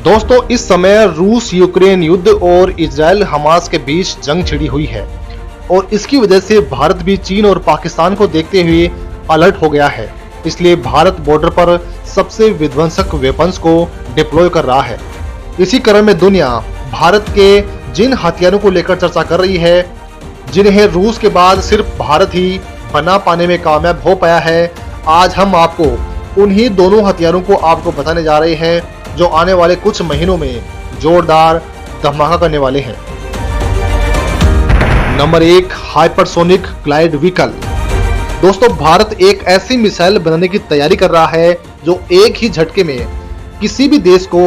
दोस्तों, इस समय रूस यूक्रेन युद्ध और इजराइल हमास के बीच जंग छिड़ी हुई है और इसकी वजह से भारत भी चीन और पाकिस्तान को देखते हुए अलर्ट हो गया है। इसलिए भारत बॉर्डर पर सबसे विध्वंसक वेपन्स को डिप्लॉय कर रहा है। इसी क्रम में दुनिया भारत के जिन हथियारों को लेकर चर्चा कर रही है, जिन्हें रूस के बाद सिर्फ भारत ही बना पाने में कामयाब हो पाया है, आज हम आपको उन्हीं दोनों हथियारों को आपको बताने जा रहे हैं जो आने वाले कुछ महीनों में जोरदार धमाका करने वाले हैं। Number 1, hypersonic glide vehicle. दोस्तों, भारत एक ऐसी मिसाइल बनाने की तैयारी कर रहा है जो एक ही झटके में किसी भी देश को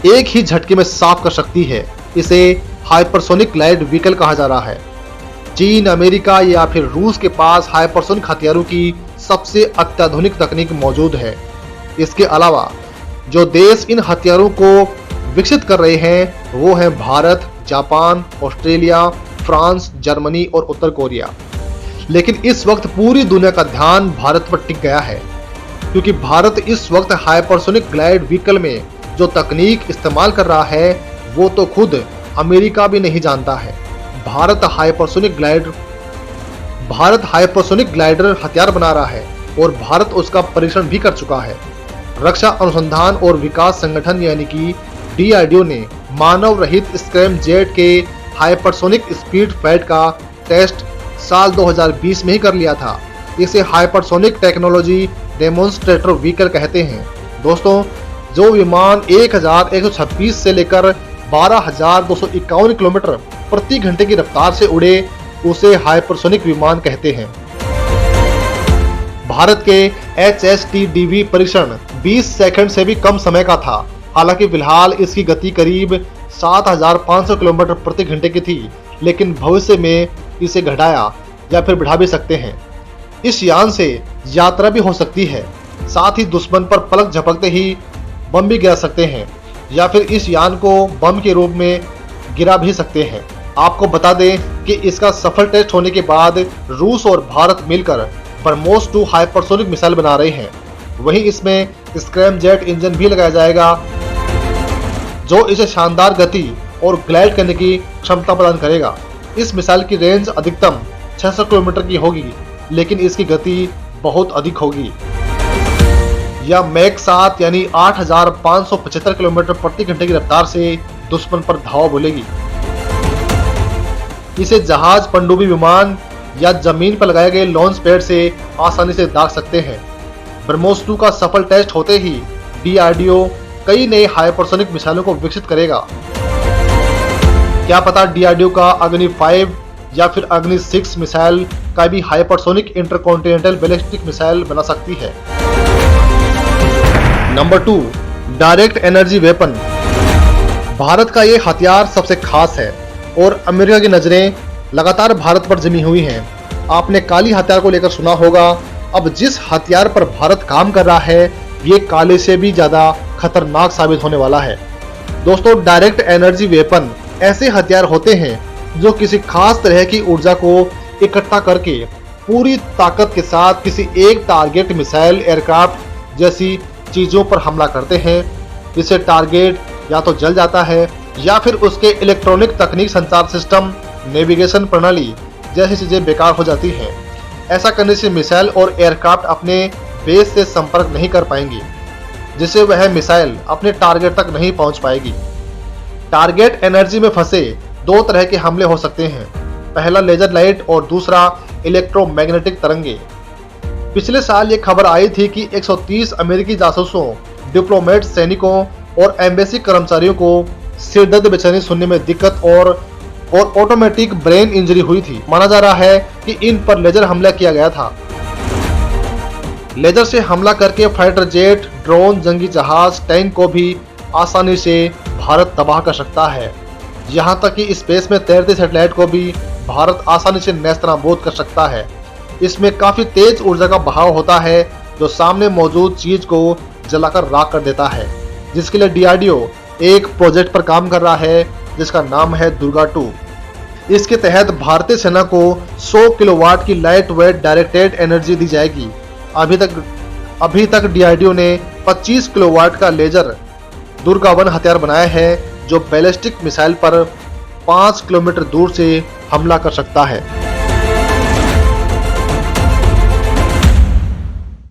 एक ही झटके में साफ कर सकती है। इसे हाइपरसोनिक ग्लाइड व्हीकल कहा जा रहा है। चीन, अमेरिका या फिर रूस के पास हाइपरसोनिक हथियारों की सबसे अत्याधुनिक तकनीक मौजूद है। इसके अलावा जो देश इन हथियारों को विकसित कर रहे हैं वो हैं Bharat, Japan, Australia, France, Germany और उत्तर कोरिया। लेकिन इस वक्त पूरी दुनिया का ध्यान भारत पर टिक गया है, क्योंकि भारत इस वक्त हाइपरसोनिक ग्लाइड व्हीकल में जो तकनीक इस्तेमाल कर रहा है वो तो खुद अमेरिका भी नहीं जानता है। भारत हाइपरसोनिक ग्लाइडर हथियार बना रहा है और भारत उसका परीक्षण भी कर चुका है। रक्षा अनुसंधान और विकास संगठन यानी कि DRDO ने मानव रहित स्क्रैम जेट के हाइपरसोनिक स्पीड फाइट का टेस्ट साल 2020 में ही कर लिया था। इसे हाइपरसोनिक टेक्नोलॉजी डेमोन्स्ट्रेटर व्हीकल कहते हैं। दोस्तों, जो विमान 1126 से लेकर 12,251 किलोमीटर प्रति घंटे की रफ्तार से उड़े उसे हाइपरसोनिक विमान कहते हैं। भारत के HSTDV परीक्षण 20 सेकंड से भी कम समय का था। हालांकि फिलहाल इसकी गति करीब 7,500 किलोमीटर प्रति घंटे की थी, लेकिन भविष्य में इसे घटाया या फिर बढ़ा भी सकते हैं। इस यान से यात्रा भी हो सकती है, साथ ही दुश्मन पर पलक झपकते ही बम भी गिरा सकते हैं या फिर इस यान को बम के रूप में गिरा भी सकते हैं। आपको बता दें कि इसका सफल टेस्ट होने के बाद रूस और भारत मिलकर ब्रह्मोस 2 हाइपरसोनिक मिसाइल बना रहे हैं। वहीं इसमें स्क्रैम जेट इंजन भी लगाया जाएगा जो इसे शानदार गति और ग्लाइड करने की क्षमता प्रदान करेगा। इस मिसाइल की रेंज अधिकतम 600 किलोमीटर की होगी, लेकिन इसकी गति बहुत अधिक होगी। यह मैक 7 यानी 8,575 किलोमीटर प्रति घंटे की रफ्तार से दुश्मन पर धावा बोलेगी। इसे जहाज, पनडुब्बी विमान या जमीन पर लगाए गए लॉन्च पैड से आसानी से दाग सकते हैं। ब्रह्मोस 2 का सफल टेस्ट होते ही DRDO कई नए हाइपरसोनिक मिसाइलों को विकसित करेगा। क्या पता DRDO का अग्नि 5 या फिर अग्नि 6 मिसाइल का भी हाइपरसोनिक इंटरकॉन्टिनेंटल बैलिस्टिक मिसाइल बना सकती है। Number 2, direct energy weapon. Bharat का ये हथियार सबसे खास है और अमेरिका की नजरें लगातार भारत पर जमी हुई हैं। आपने काली हथियार को लेकर सुना होगा। अब जिस हथियार पर भारत काम कर रहा है ये काले से भी ज्यादा खतरनाक साबित होने वाला है। दोस्तों, डायरेक्ट एनर्जी वेपन ऐसे हथियार होते हैं जो किसी खास तरह की ऊर्जा को इकट्ठा करके पूरी ताकत के साथ किसी एक टारगेट, मिसाइल, एयरक्राफ्ट जैसी चीजों पर हमला करते हैं। इससे टारगेट या तो जल जाता है या फिर उसके इलेक्ट्रॉनिक तकनीक, संचार सिस्टम, नेविगेशन प्रणाली जैसी चीजें बेकार हो जाती हैं। ऐसा करने से मिसाइल और एयरक्राफ्ट अपने बेस से संपर्क नहीं कर पाएंगी, जिससे वह मिसाइल अपने टारगेट तक नहीं पहुंच पाएगी। टारगेट एनर्जी में फंसे 2 तरह के हमले हो सकते हैं। पहला लेजर लाइट और दूसरा इलेक्ट्रोमैग्नेटिक तरंगे। पिछले साल ये खबर आई थी कि 130 अमेरिकी जासूसों, डिप्लोमेट, सैनिकों और एम्बेसी कर्मचारियों को सिरदर्द, बेचैनी, सुनने में दिक्कत और ऑटोमेटिक ब्रेन इंजरी हुई थी। माना जा रहा है कि इन पर लेजर हमला किया गया था। लेजर से हमला करके फाइटर जेट, ड्रोन, जंगी जहाज, टैंक को भी आसानी से भारत तबाह कर सकता है। यहां तक कि स्पेस में तैरते सैटेलाइट को भी भारत आसानी से नेस्तनाबूद कर सकता है। इसमें काफी तेज ऊर्जा का बहाव होता है जो सामने मौजूद चीज को जलाकर राख कर देता है, जिसके लिए DRDO एक प्रोजेक्ट पर काम कर रहा है जिसका नाम है दुर्गा 2। इसके तहत भारतीय सेना को 100 किलोवाट की लाइट वेट डायरेक्टेड एनर्जी दी जाएगी। अभी तक DRDO ने 25 किलोवाट का लेजर दुर्गावन हथियार बनाया है जो बैलिस्टिक मिसाइल पर 5 किलोमीटर दूर से हमला कर सकता है।